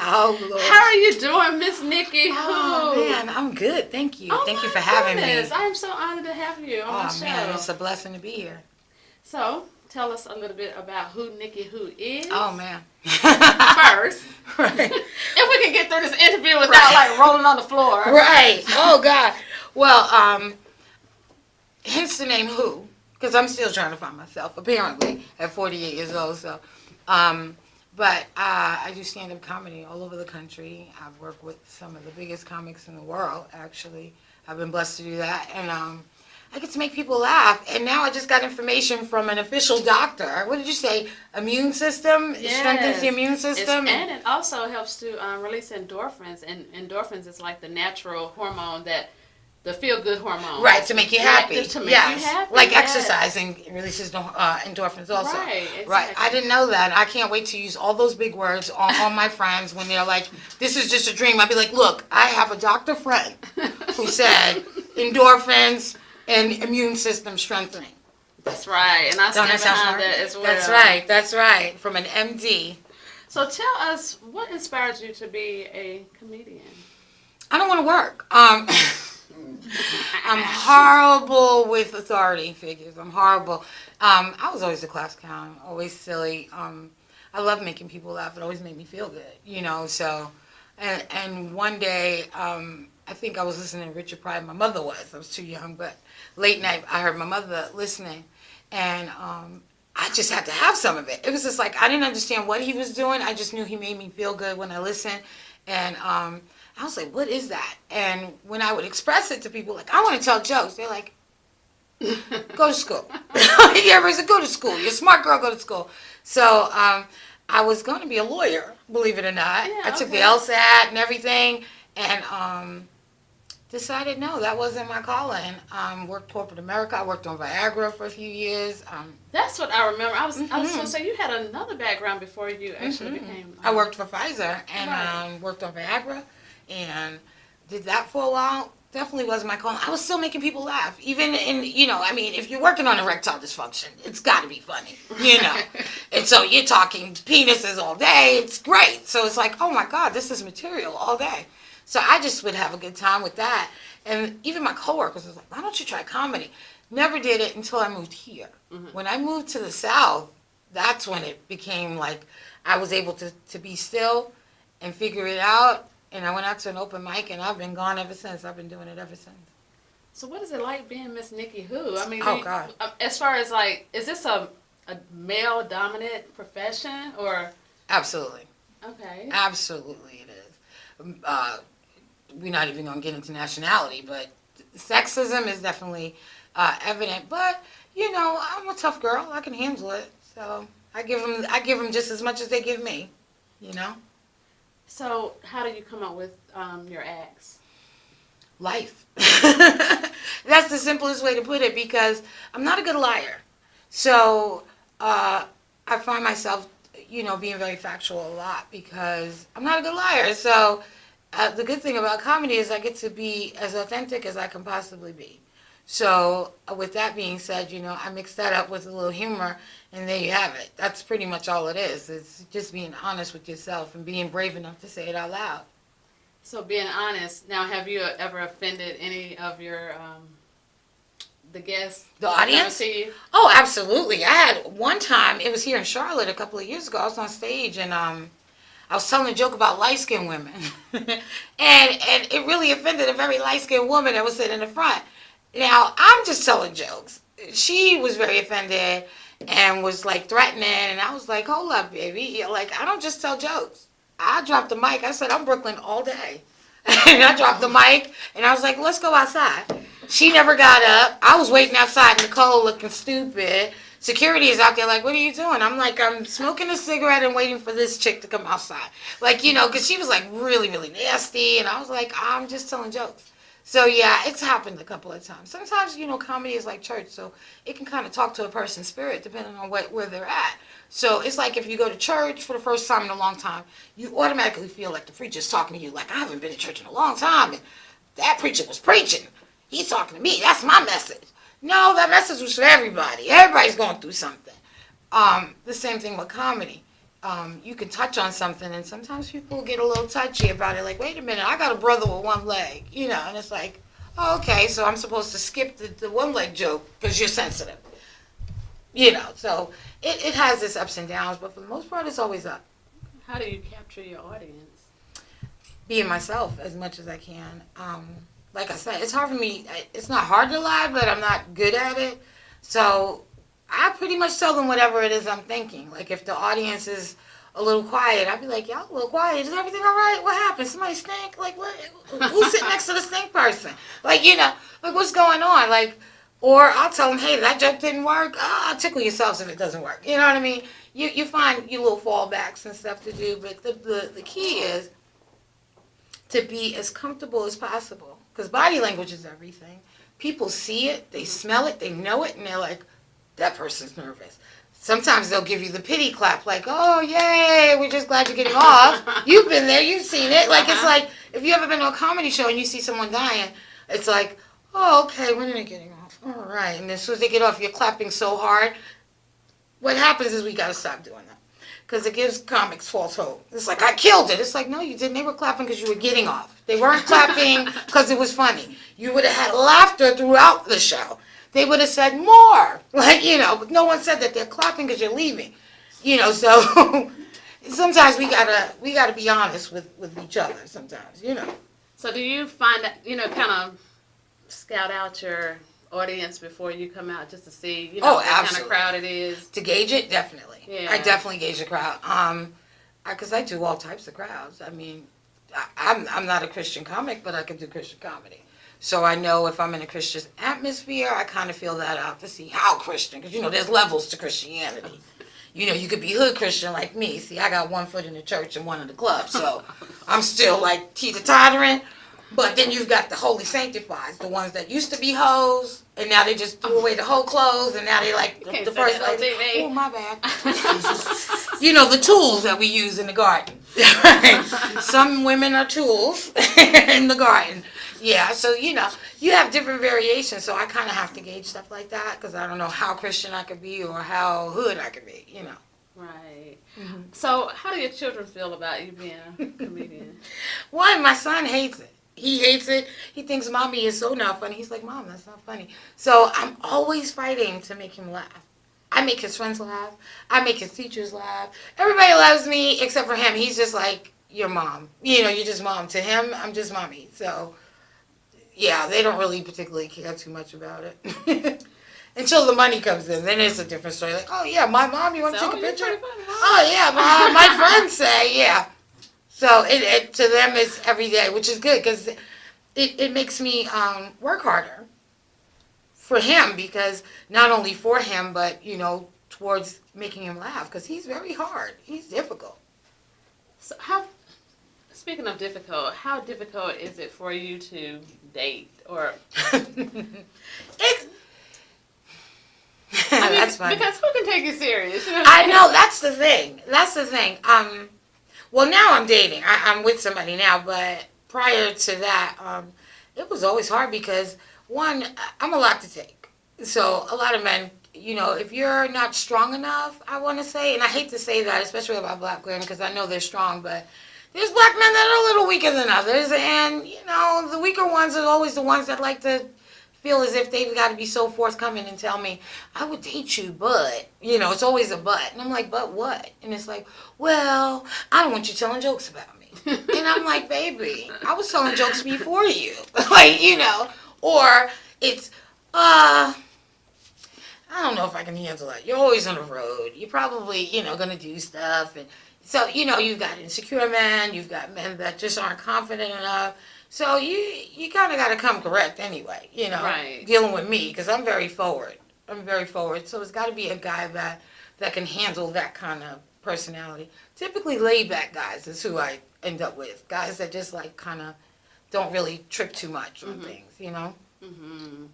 Oh, Lord. How are you doing, Miss Nicci? Oh, man, I'm good. Thank you. Oh, Thank you my for having goodness. me. I'm so honored to have you on my show. Oh, man, it's a blessing to be here. So, tell us a little bit about who Nicci Who is. Oh, man. First. Right. If we can get through this interview without, like, rolling on the floor. Right. Oh, God. Well, hence the name Who, because I'm still trying to find myself, apparently, at 48 years old. So, but I do stand-up comedy all over the country. I've worked with some of the biggest comics in the world, actually. I've been blessed to do that. And I get to make people laugh. And now I just got information from an official doctor. What did you say? Immune system? It strengthens the immune system? And it also helps to release endorphins. And endorphins is like the natural hormone the feel-good hormone. Right, to make you happy. To make you happy. Like exercising releases endorphins also. Right, exactly. Right. I didn't know that. I can't wait to use all those big words on my friends when they're like, this is just a dream. I'd be like, look, I have a doctor friend who said endorphins and immune system strengthening. That's right. And I stand behind that as well. That's right. From an MD. So tell us, what inspired you to be a comedian? I don't want to work. I'm horrible with authority figures. I'm horrible. I was always a class clown, always silly. I love making people laugh. It always made me feel good, you know. So, and one day, I think I was listening to Richard Pryor. My mother was. I was too young, but late night, I heard my mother listening, and I just had to have some of it. It was just like I didn't understand what he was doing. I just knew he made me feel good when I listened, and I was like, what is that? And when I would express it to people, like, I want to tell jokes, they're like, go to school. Everybody said, go to school. You're a smart girl, go to school. So I was going to be a lawyer, believe it or not. Yeah, I took the LSAT and everything, and decided, no, that wasn't my calling. Worked corporate America. I worked on Viagra for a few years. That's what I remember. I was going to say, you had another background before you actually became... I worked for Pfizer and worked on Viagra. And did that for a while. Definitely wasn't my calling. I was still making people laugh. Even in, you know, I mean, if you're working on erectile dysfunction, it's got to be funny, you know. And so you're talking penises all day. It's great. So it's like, oh, my God, this is material all day. So I just would have a good time with that. And even my coworkers was like, why don't you try comedy? Never did it until I moved here. When I moved to the South, that's when it became like I was able to be still and figure it out. And I went out to an open mic, and I've been gone ever since. I've been doing it ever since. So what is it like being Miss Nicci Who? I mean, God. As far as like, is this a male-dominant profession or? Absolutely. Okay. Absolutely it is. We're not even going to get into nationality, but sexism is definitely evident. But, you know, I'm a tough girl. I can handle it. So I give them just as much as they give me, you know? So, how do you come up with your acts? Life. That's the simplest way to put it because I'm not a good liar. So, I find myself, you know, being very factual a lot because I'm not a good liar. So, the good thing about comedy is I get to be as authentic as I can possibly be. So, with that being said, you know, I mix that up with a little humor, and there you have it. That's pretty much all it is. It's just being honest with yourself and being brave enough to say it out loud. So, being honest, now have you ever offended any of your, the guests? The audience? Oh, absolutely. I had one time, it was here in Charlotte a couple of years ago, I was on stage, and I was telling a joke about light-skinned women. and it really offended a very light-skinned woman that was sitting in the front. Now, I'm just telling jokes. She was very offended and was like threatening, and I was like, hold up, baby. Like, I don't just tell jokes. I dropped the mic. I said, I'm Brooklyn all day. And I dropped the mic, and I was like, let's go outside. She never got up. I was waiting outside in the cold looking stupid. Security is out there like, what are you doing? I'm like, I'm smoking a cigarette and waiting for this chick to come outside. Like, you know, because she was like really, really nasty, and I was like, I'm just telling jokes. So, yeah, it's happened a couple of times. Sometimes, you know, comedy is like church, so it can kind of talk to a person's spirit depending on where they're at. So it's like if you go to church for the first time in a long time, you automatically feel like the preacher's talking to you. Like, I haven't been to church in a long time, and that preacher was preaching. He's talking to me. That's my message. No, that message was for everybody. Everybody's going through something. The same thing with comedy. you can touch on something, and sometimes people get a little touchy about it. Like, wait a minute, I got a brother with one leg, and it's like, oh, okay, so I'm supposed to skip the one leg joke because you're sensitive, So it has its ups and downs, but for the most part, it's always up. How do you capture your audience? Being myself as much as I can. Like I said, it's hard for me. It's not hard to lie, but I'm not good at it. So I pretty much tell them whatever it is I'm thinking. Like if the audience is a little quiet, I'd be like, y'all a little quiet. Is everything all right? What happened? Somebody stink? Like what? Who's sitting next to the stink person? Like, like what's going on? Like, or I'll tell them, hey, that joke didn't work. I'll tickle yourselves if it doesn't work. You know what I mean? You find your little fallbacks and stuff to do, but the key is to be as comfortable as possible. Because body language is everything. People see it, they smell it, they know it, and they're like, that person's nervous. Sometimes they'll give you the pity clap, like, oh, yay, we're just glad you're getting off. You've been there, you've seen it. Like, it's like, if you ever been to a comedy show and you see someone dying, it's like, oh, okay, when are they getting off? All right. And as soon as they get off, you're clapping so hard. What happens is we got to stop doing that. Because it gives comics false hope. It's like, I killed it. It's like, no, you didn't. They were clapping because you were getting off. They weren't clapping because it was funny. You would have had laughter throughout the show. They would have said more. Like, but no one said that they're clapping because you're leaving. So sometimes we gotta be honest with each other sometimes, So do you find that, kind of scout out your audience before you come out just to see, what kind of crowd it is? To gauge it, definitely. Yeah. I definitely gauge the crowd. Because I do all types of crowds. I mean, I'm not a Christian comic, but I can do Christian comedy. So I know if I'm in a Christian atmosphere, I kind of feel that out to see how Christian, because, there's levels to Christianity. You could be hood Christian like me. See, I got one foot in the church and one in the club, so I'm still like teeter-tottering. But then you've got the holy sanctifieds, the ones that used to be hoes, and now they just threw away the whole clothes, and now they like the first lady. Oh, my bad. The tools that we use in the garden. Some women are tools in the garden. Yeah, so, you have different variations, so I kind of have to gauge stuff like that, because I don't know how Christian I could be or how hood I could be, Right. Mm-hmm. So how do your children feel about you being a comedian? One, my son hates it. He hates it. He thinks mommy is so not funny. He's like, Mom, that's not funny. So I'm always fighting to make him laugh. I make his friends laugh. I make his teachers laugh. Everybody loves me except for him. He's just like, your mom. You're just mom. To him, I'm just mommy. So, yeah, they don't really particularly care too much about it. Until the money comes in. Then it's a different story. Like, oh, yeah, my mom, you want to take a picture? Oh, yeah, my friends say, yeah. So it to them it's every day, which is good because it makes me work harder for him, because not only for him, but, towards making him laugh, because he's very hard. He's difficult. So speaking of difficult, how difficult is it for you to date or? That's funny. Because who can take you serious? I know, that's the thing. Well, now I'm dating. I'm with somebody now, but prior to that, it was always hard because, one, I'm a lot to take. So a lot of men, if you're not strong enough, I want to say, and I hate to say that, especially about black women, because I know they're strong, but there's black men that are a little weaker than others, and, the weaker ones are always the ones that like to feel as if they've got to be so forthcoming and tell me, I would date you, but, it's always a but. And I'm like, but what? And it's like, well, I don't want you telling jokes about me. And I'm like, baby, I was telling jokes before you. Or it's, I don't know if I can handle that. You're always on the road. You're probably, going to do stuff. And so, you've got insecure men. You've got men that just aren't confident enough. So you kind of got to come correct anyway, right. Dealing with me, because I'm very forward. So it's got to be a guy that can handle that kind of personality. Typically laid back guys is who I end up with. Guys that just like kind of don't really trip too much on things, Mm-hmm.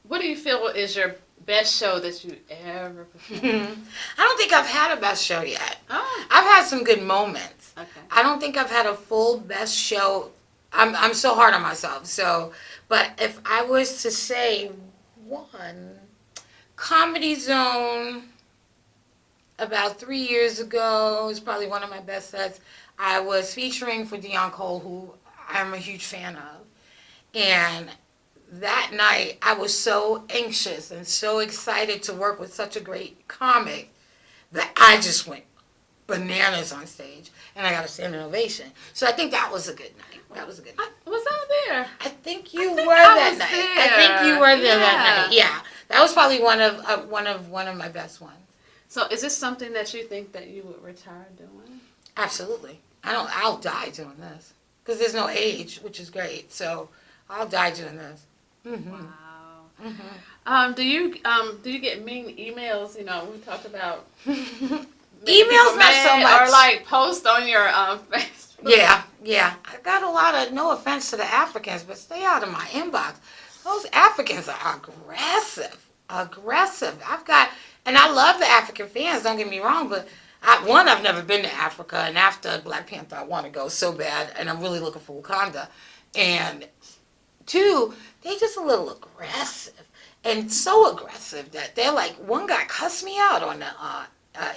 What do you feel is your best show that you ever performed? I don't think I've had a best show yet. Oh. I've had some good moments. Okay. I don't think I've had a full best show. I'm so hard on myself. So, but if I was to say one, Comedy Zone, about 3 years ago. It was probably one of my best sets. I was featuring for Dion Cole, who I'm a huge fan of. And that night, I was so anxious and so excited to work with such a great comic that I just went bananas on stage, and I got a standing ovation. So I think that was a good night. That was a good night. Was I there? I think you were that night. There. I think you were there that night. Yeah, that was probably one of my best ones. So is this something that you think that you would retire doing? Absolutely. I'll die doing this because there's no age, which is great. So I'll die doing this. Mm-hmm. Wow. Mm-hmm. Do you get mean emails? You know, we talked about emails, not so much. Or like post on your Facebook. Yeah. I got a lot of, no offense to the Africans, but stay out of my inbox. Those Africans are aggressive. And I love the African fans, don't get me wrong, but I've never been to Africa, and after Black Panther, I want to go so bad, and I'm really looking for Wakanda. And two, they just a little aggressive, and so aggressive that they're like, one guy cussed me out on the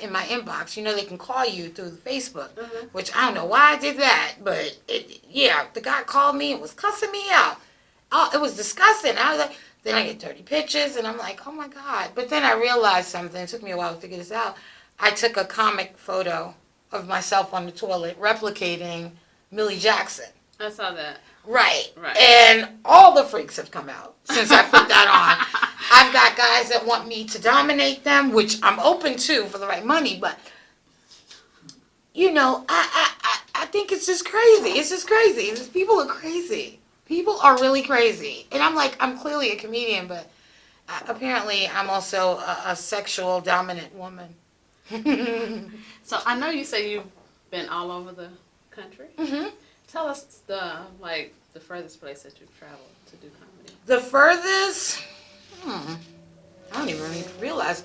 in my inbox. You know, they can call you through Facebook, which I don't know why I did that, but the guy called me and was cussing me out. Oh, it was disgusting. I was like, then I get dirty pictures, and I'm like, oh my God. But then I realized something. It took me a while to figure this out. I took a comic photo of myself on the toilet replicating Millie Jackson. I saw that. Right. And all the freaks have come out since I put that on. I've got guys that want me to dominate them, which I'm open to for the right money, but you know, I think it's just crazy. It's just crazy. People are crazy. People are really crazy. And I'm like, I'm clearly a comedian, but apparently I'm also a sexual dominant woman. So I know you say you've been all over the country. Mm-hmm. Tell us the furthest place that you've traveled to do comedy. The furthest, I don't even realize.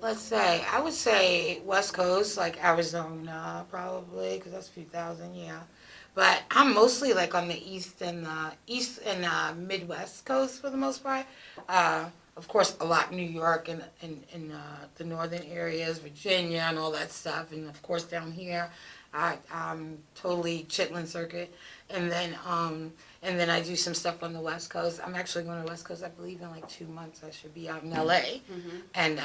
Let's say, I would say West Coast, like Arizona, probably, because that's a few thousand, yeah. But I'm mostly like on the east and Midwest coast for the most part. Of course, a lot New York and the northern areas, Virginia and all that stuff, and of course down here, I'm totally Chitlin circuit, and then I do some stuff on the West Coast. I'm actually going to the West Coast, I believe, in like 2 months. I should be out in LA, and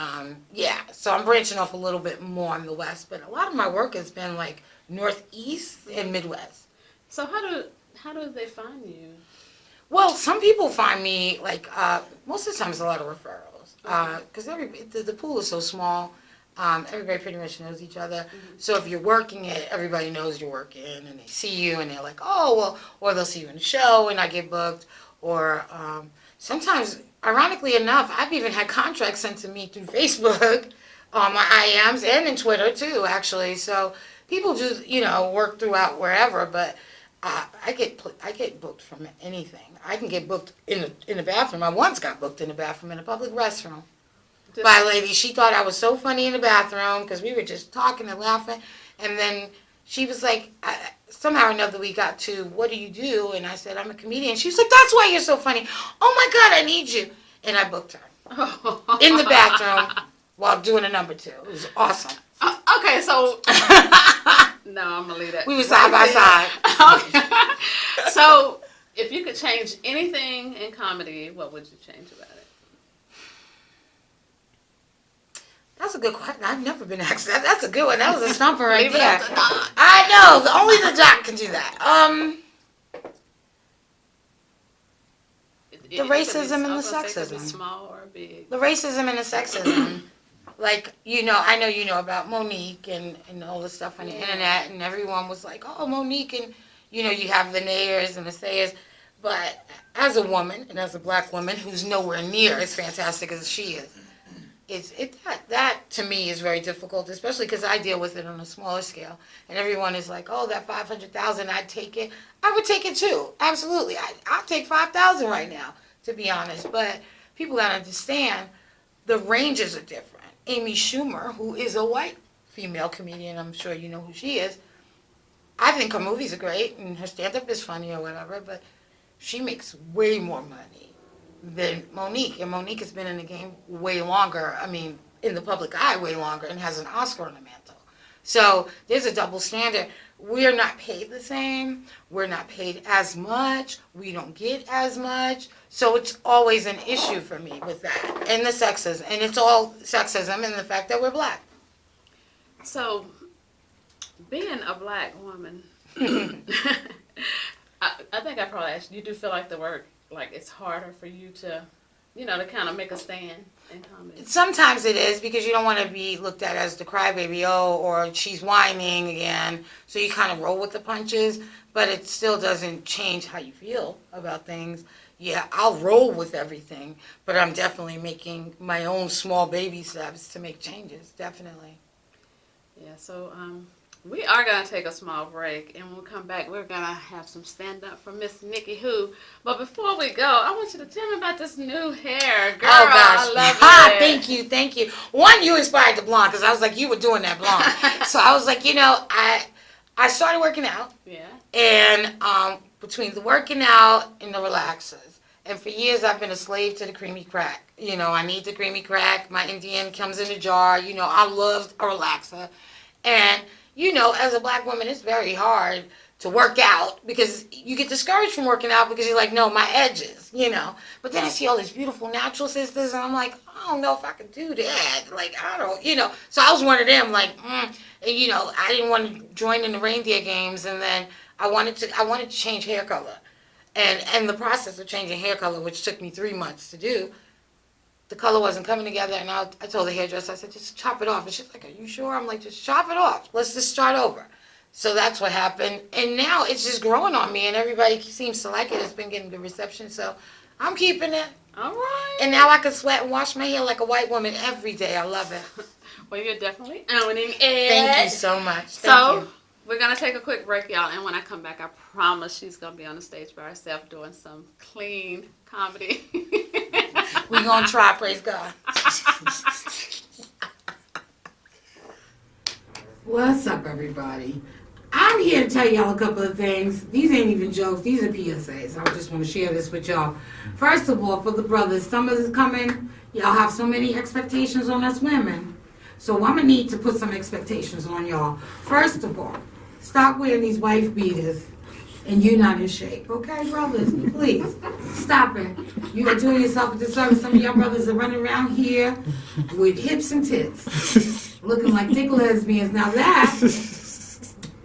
so I'm branching off a little bit more on the West, but a lot of my work has been like Northeast and Midwest. So how do they find you? Well, some people find me like most of the time it's a lot of referrals because the pool is so small. Everybody pretty much knows each other. So if you're working it, everybody knows you're working, and they see you, and they're like, oh, well, or they'll see you in the show, and I get booked. Or sometimes, ironically enough, I've even had contracts sent to me through Facebook, on my IMs, and in Twitter too, actually. So people do, work throughout wherever, but I get booked from anything. I can get booked in the bathroom. I once got booked in the bathroom in a public restroom. By a lady. She thought I was so funny in the bathroom because we were just talking and laughing. And then she was like, somehow or another we got to, what do you do? And I said, I'm a comedian. She was like, that's why you're so funny. Oh my God, I need you. And I booked her in the bathroom while doing a number 2. It was awesome. Okay, so no, I'm gonna leave that. We were side by side. Okay. So if you could change anything in comedy, what would you change about it? That's a good question. I've never been asked that. That's a good one. That was a stumper right there. I know. Only the doc can do that. The racism and the sexism. Small or big. The racism and the sexism. Like, I know you know about Monique and all the stuff on the internet, and everyone was like, oh, Monique, and, you have the nayers and the sayers. But as a woman, and as a black woman who's nowhere near as fantastic as she is, that to me is very difficult, especially because I deal with it on a smaller scale. And everyone is like, oh, that 500,000, I'd take it. I would take it too. Absolutely. I'll take 5,000 right now, to be honest. But people got to understand the ranges are different. Amy Schumer, who is a white female comedian, I'm sure you know who she is. I think her movies are great and her stand-up is funny or whatever, but she makes way more money than Monique. And Monique has been in the game way longer. I mean, in the public eye way longer and has an Oscar on the mantle. So there's a double standard. We're not paid the same. We're not paid as much. We don't get as much. So it's always an issue for me with that. And the sexism. And it's all sexism and the fact that we're black. So, being a black woman, I think I probably asked you, do feel like the work, like it's harder for you to, to kind of make a stand in comedy? Sometimes it is, because you don't want to be looked at as the crybaby, or she's whining again. So you kind of roll with the punches, but it still doesn't change how you feel about things. Yeah, I'll roll with everything, but I'm definitely making my own small baby steps to make changes, definitely. Yeah, so we are going to take a small break, and when we come back, we're going to have some stand-up from Miss Nicci Who. But before we go, I want you to tell me about this new hair. Girl, oh, gosh. I love it. Thank you. One, you inspired the blonde, because I was like, you were doing that blonde. So I was like, I started working out. Yeah. And between the working out and the relaxers, and for years I've been a slave to the creamy crack. I need the creamy crack. My Indian comes in a jar. I love a relaxer. And, as a black woman, it's very hard to work out because you get discouraged from working out because you're like, no, my edges, But then I see all these beautiful natural sisters, and I'm like, I don't know if I could do that. Like, I don't, So I was one of them, like, and, I didn't want to join in the reindeer games, and then I wanted to change hair color. And the process of changing hair color, which took me 3 months to do, the color wasn't coming together, and I told the hairdresser, I said, just chop it off. And she's like, are you sure? I'm like, just chop it off. Let's just start over. So that's what happened. And now it's just growing on me, and everybody seems to like it. It's been getting good reception, so I'm keeping it. All right. And now I can sweat and wash my hair like a white woman every day. I love it. Well, you're definitely owning it. Thank you so much. Thank you. We're going to take a quick break, y'all, and when I come back, I promise she's going to be on the stage by herself doing some clean comedy. We're going to try, praise God. What's up, everybody? I'm here to tell y'all a couple of things. These ain't even jokes. These are PSAs. I just want to share this with y'all. First of all, for the brothers, summer is coming. Y'all have so many expectations on us women. So I'm going to need to put some expectations on y'all. First of all, stop wearing these wife beaters and you're not in shape. Okay, brothers? Please, stop it. You are doing yourself a disservice. Some of y'all brothers are running around here with hips and tits, looking like thick lesbians. Now that,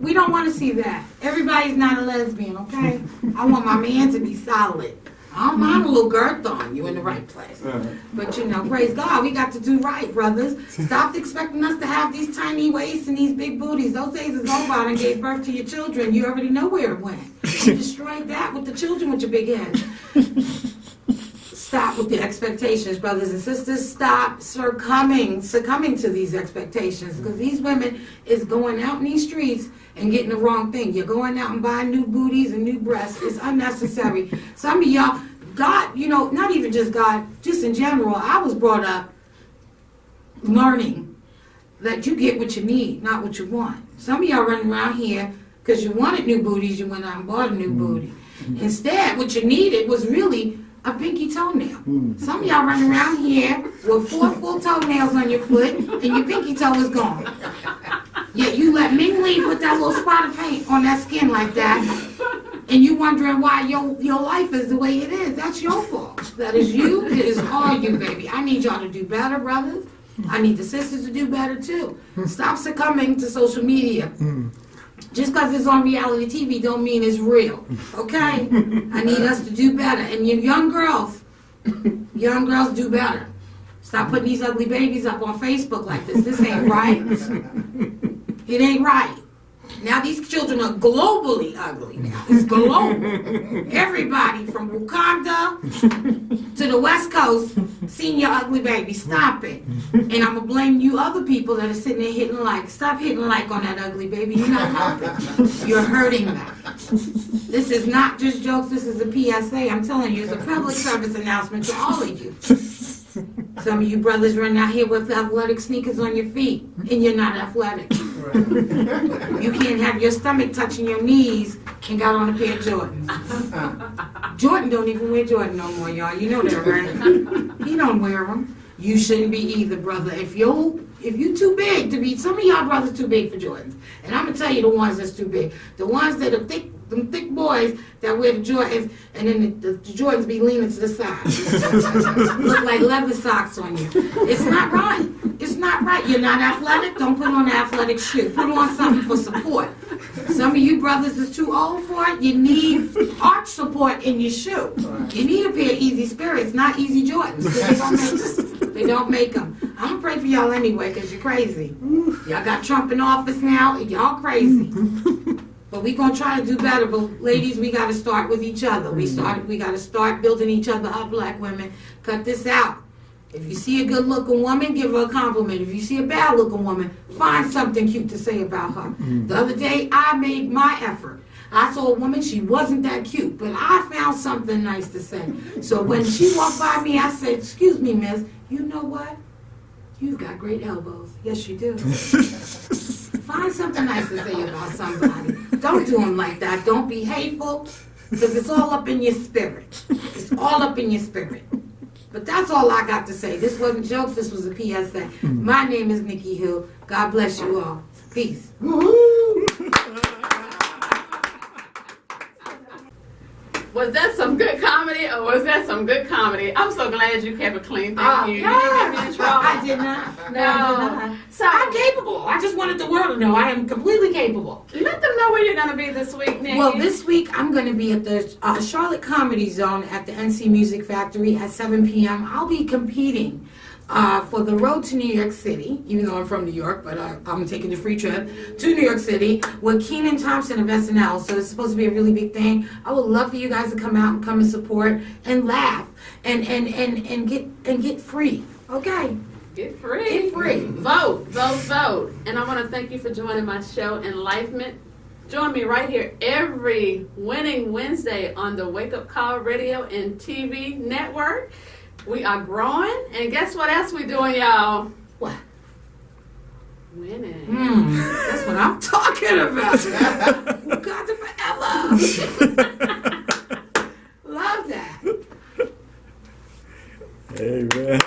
we don't want to see that. Everybody's not a lesbian, okay? I want my man to be solid. I don't mind a little girth on you in the right place. But, praise God, we got to do right, brothers. Stop expecting us to have these tiny waists and these big booties. Those days is over and gave birth to your children. You already know where it went. You destroyed that with the children with your big head. Stop with the expectations, brothers and sisters. Stop succumbing to these expectations. Because these women is going out in these streets and getting the wrong thing. You're going out and buying new booties and new breasts. It's unnecessary. Some of y'all, God, not even just God, just in general, I was brought up learning that you get what you need, not what you want. Some of y'all running around here because you wanted new booties, you went out and bought a new booty. Instead, what you needed was really a pinky toenail. Some of y'all running around here with 4 full toenails on your foot and your pinky toe is gone. Yet you let Ming Lee put that little spot of paint on that skin like that, and you wondering why your life is the way it is. That's your fault. That is you. It is all you, baby. I need y'all to do better, brothers. I need the sisters to do better too. Stop succumbing to social media. Just because it's on reality TV don't mean it's real, okay? I need us to do better. And you young girls do better. Stop putting these ugly babies up on Facebook like this. This ain't right. It ain't right. Now these children are globally ugly now. It's global. Everybody from Wakanda to the West Coast seen your ugly baby. Stop it. And I'm going to blame you other people that are sitting there hitting like. Stop hitting like on that ugly baby. You're not helping. You're hurting them. This is not just jokes. This is a PSA. I'm telling you, it's a public service announcement to all of you. Some of you brothers running out here with athletic sneakers on your feet, and you're not athletic. You can't have your stomach touching your knees and got on a pair of Jordans. Jordan don't even wear Jordan no more, y'all. You know that, right? He don't wear them. you shouldn't be either, brother. If you too big to be, some of y'all brothers too big for Jordans. And I'm gonna tell you the ones that's too big. The ones that are thick, them thick boys that wear the Jordans, and then the Jordans be leaning to the side. Look like leather socks on you. It's not right. It's not right. You're not athletic. Don't put on an athletic shoe. Put on something for support. Some of you brothers is too old for it. You need arch support in your shoe. You need a pair of Easy Spirits, not Easy Jordans. 'Cause they don't make them. I'm gonna pray for y'all anyway, because you're crazy. Y'all got Trump in office now. Y'all crazy. But we gonna try to do better. But ladies, we gotta start with each other. We gotta start building each other up, black women. Cut this out. If you see a good looking woman, give her a compliment. If you see a bad looking woman, find something cute to say about her. The other day, I made my effort. I saw a woman, she wasn't that cute, but I found something nice to say. So when she walked by me, I said, "Excuse me, miss, you know what? You've got great elbows." Yes, you do. Find something nice to say about somebody. Don't do them like that. Don't be hateful, because it's all up in your spirit. It's all up in your spirit. But that's all I got to say. This wasn't jokes. This was a PSA. My name is Nicci Hill. God bless you all. Peace. Was that some good comedy, or was that some good comedy? I'm so glad you kept it clean. Thank you. Yeah. You didn't get me in trouble. I did not. No. I did not. So I'm capable. I just wanted the world to know I am completely capable. let them know where you're going to be this week, Nicci. Well, this week I'm going to be at the Charlotte Comedy Zone at the NC Music Factory at 7 p.m. I'll be competing for the road to New York City, even though I'm from New York, but I'm taking a free trip to New York City with Kenan Thompson of SNL. So it's supposed to be a really big thing. I would love for you guys to come out and come and support and laugh and get free. Okay. Get free. Get free. Vote, vote, vote. And I want to thank you for joining my show, Enlightenment. Join me right here every Winning Wednesday on the Wake Up Call Radio and TV network. We are growing, and guess what else we doing, y'all? What? Winning. That's what I'm talking about. God forever. Love that. Amen.